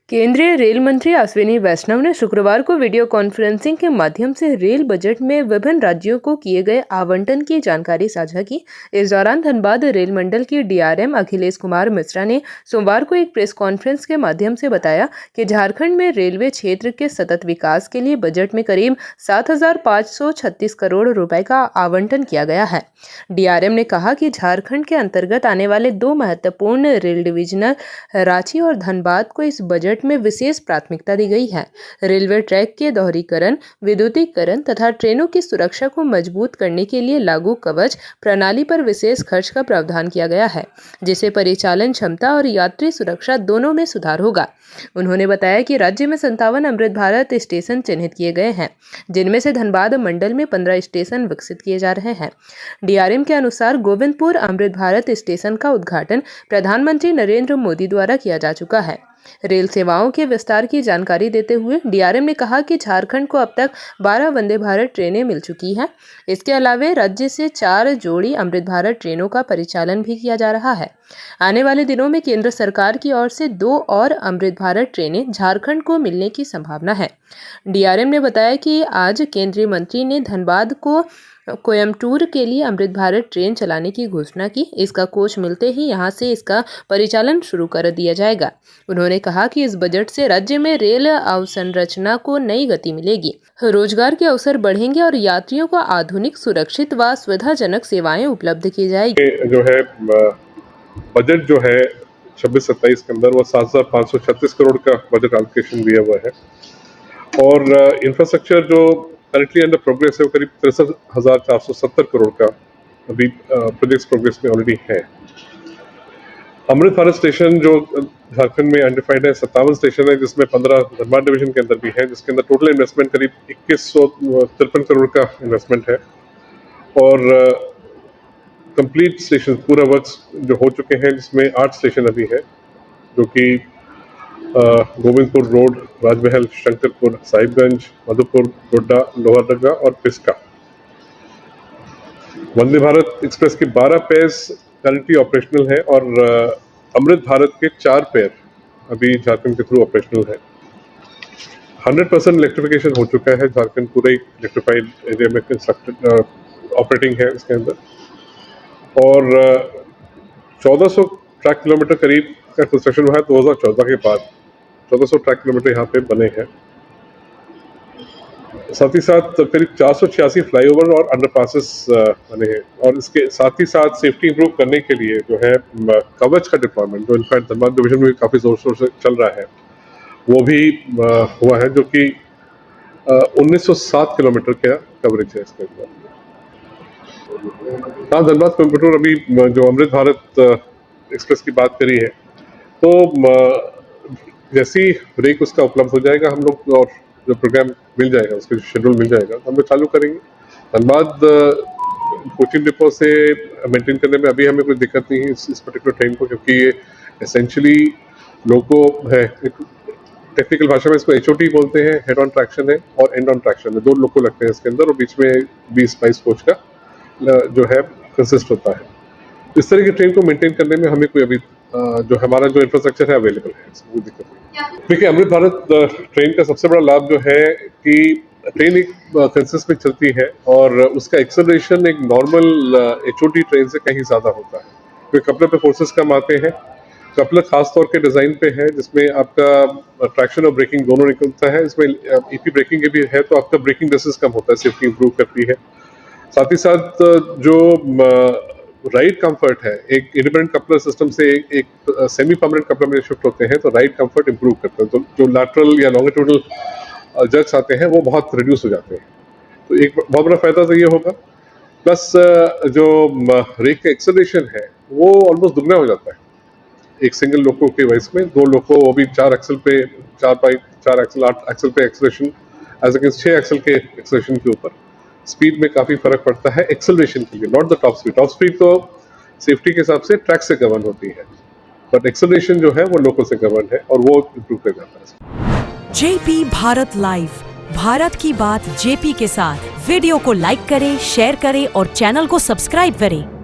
केंद्रीय रेल मंत्री अश्विनी वैष्णव ने शुक्रवार को वीडियो कॉन्फ्रेंसिंग के माध्यम से रेल बजट में विभिन्न राज्यों को किए गए आवंटन की जानकारी साझा की। इस दौरान धनबाद रेल मंडल की डीआरएम अखिलेश कुमार मिश्रा ने सोमवार को एक प्रेस कॉन्फ्रेंस के माध्यम से बताया कि झारखंड में रेलवे क्षेत्र के सतत विकास के लिए बजट में करीब 7,536 करोड़ रुपए का आवंटन किया गया है। डीआरएम ने कहा कि झारखंड के अंतर्गत आने वाले दो महत्वपूर्ण रेल डिवीजनल रांची और धनबाद को इस बजट में विशेष प्राथमिकता दी गई है। रेलवे ट्रैक के दोहरीकरण, विद्युतीकरण तथा ट्रेनों की सुरक्षा को मजबूत करने के लिए लागू कवच प्रणाली पर विशेष खर्च का प्रावधान किया गया है, जिससे परिचालन क्षमता और यात्री सुरक्षा दोनों में सुधार होगा। उन्होंने बताया कि राज्य में 57 अमृत भारत स्टेशन चिन्हित किए गए हैं, जिनमें से धनबाद मंडल में 15 स्टेशन विकसित किए जा रहे हैं। डीआरएम के अनुसार गोविंदपुर अमृत भारत स्टेशन का उद्घाटन प्रधानमंत्री नरेंद्र मोदी द्वारा किया जा चुका है। रेल सेवाओं के विस्तार की जानकारी देते हुए डीआरएम ने कहा कि झारखंड को अब तक 12 वंदे भारत ट्रेनें मिल चुकी हैं। इसके अलावा राज्य से 4 जोड़ी अमृत भारत ट्रेनों का परिचालन भी किया जा रहा है। आने वाले दिनों में केंद्र सरकार की ओर से 2 और अमृत भारत ट्रेनें झारखंड को मिलने की संभावना है। डीआरएम ने बताया कि आज केंद्रीय मंत्री ने धनबाद को कोयम्बटूर के लिए अमृत भारत ट्रेन चलाने की घोषणा की। इसका कोच मिलते ही यहां से इसका परिचालन शुरू कर दिया जाएगा। उन्होंने कहा कि इस बजट से राज्य में रेल अवसंरचना को नई गति मिलेगी, रोजगार के अवसर बढ़ेंगे और यात्रियों को आधुनिक, सुरक्षित व सुविधाजनक सेवाएं उपलब्ध की जाएगी। जो है बजट जो है 26-27 के अंदर वो 7,536 करोड़ का बजट एलोकेशन दिया हुआ है और इंफ्रास्ट्रक्चर जो करंटली अंडर प्रोग्रेस है वो करीब 63,470 करोड़ का अभी प्रोजेक्ट्स प्रोग्रेस में ऑलरेडी है। अमृत भारत स्टेशन जो झारखंड में आइडेंटिफाइड है 57 स्टेशन है, जिसमें 15 धनबाद डिवीजन के अंदर भी है, जिसके अंदर टोटल इन्वेस्टमेंट करीब 2153 करोड़ का इन्वेस्टमेंट है और कंप्लीट स्टेशन पूरा वर्क्स जो हो चुके हैं, जिसमें 8 स्टेशन अभी है, जो कि गोविंदपुर रोड, राजमहल, शंकरपुर, साहिबगंज, मधुपुर, गोड्डा, लोहरदगा और पिस्का। वंदे भारत एक्सप्रेस के 12 पेयर्स करंटली ऑपरेशनल है और अमृत भारत के 4 पेयर अभी झारखंड के थ्रू ऑपरेशनल है। 100% इलेक्ट्रिफिकेशन हो चुका है, झारखंड पूरे इलेक्ट्रिफाइड एरिया में कंस्ट्रक्टेड ऑपरेटिंग है इसके अंदर और 1400 ट्रैक किलोमीटर करीब का कंस्ट्रक्शन हुआ है 2014 के बाद। 1400 ट्रैक किलोमीटर यहाँ पे बने हैं। साथ ही साथ करीब 486 फ्लाईओवर और अंडरपासेस बने हैं और इसके साथ ही साथ सेफ्टी इंप्रूव करने के लिए जो है कवच का डिप्लॉयमेंट, जो इनफैक्ट धनबाद डिवीजन में काफ़ी जोर शोर से चल रहा है, वो भी हुआ है, जो कि 1907 किलोमीटर का कवरेज है इसके अंदर। हाँ, धनबाद कोयम्बटूर अभी जो अमृत भारत एक्सप्रेस की बात करी है, तो जैसी ब्रेक उसका उपलब्ध हो जाएगा हम लोग और जो प्रोग्राम मिल जाएगा, उसका शेड्यूल मिल जाएगा, हम लोग चालू करेंगे। धनबाद कोचिंग डिपो से मेंटेन करने में अभी हमें कोई दिक्कत नहीं है इस पर्टिकुलर ट्रेन को, क्योंकि ये एसेंशियली लोको है, टेक्निकल भाषा में इसको HOT बोलते हैं, हेड ऑन ट्रैक्शन है और एंड ऑन ट्रैक्शन है, 2 लोको लगते हैं इसके अंदर और बीच में 20-22 कोच का जो है कंसिस्ट होता है। इस तरह की ट्रेन को मेंटेन करने में हमें कोई अभी जो हमारा जो इंफ्रास्ट्रक्चर है अवेलेबल है, कोई दिक्कत नहीं। देखिए, अमृत भारत ट्रेन का सबसे बड़ा लाभ जो है कि ट्रेन एक कंसिस्ट में चलती है और उसका एक्सेलरेशन एक नॉर्मल HOT ट्रेन से कहीं ज़्यादा होता है, क्योंकि कपलर पे फोर्सेस कम आते हैं। कपलर खास तौर के डिज़ाइन पे है, जिसमें आपका ट्रैक्शन और ब्रेकिंग दोनों निकलता है। इसमें EP ब्रेकिंग के भी है, तो आपका ब्रेकिंग डिस्टेंस कम होता है, सेफ्टी इंप्रूव करती है। साथ ही साथ जो राइड कंफर्ट है, एक इंडिपेंडेंट कपलर सिस्टम से एक सेमी परमानेंट कपलर में शिफ्ट होते हैं, तो राइड कंफर्ट इंप्रूव करते हैं, तो जो लैटरल या लॉन्गिट्यूडल जर्क्स आते हैं वो बहुत रिड्यूस हो जाते हैं। तो एक बहुत बड़ा फायदा तो ये होगा। प्लस जो रेक का एक्सेलरेशन है वो ऑलमोस्ट दुगना हो जाता है एक सिंगल लोको के वॉइस में। 2 लोको, वो भी 4 एक्सल पे, 4 एक्सल 8 एक्सल पे एक्सेलरेशन एज अगेंस्ट 6 एक्सल के एक्सेलरेशन के ऊपर स्पीड में काफ़ी फर्क पड़ता है एक्सेलरेशन के लिए, not the top speed. Top speed तो सेफ्टी के हिसाब से ट्रैक से गवर्न होती है, बट एक्सेलरेशन जो है वो लोको से गवर्न है और वो इंप्रूव कर जाता है। JP भारत लाइव, भारत की बात JP के साथ। वीडियो को लाइक करें, शेयर करें और चैनल को सब्सक्राइब करें।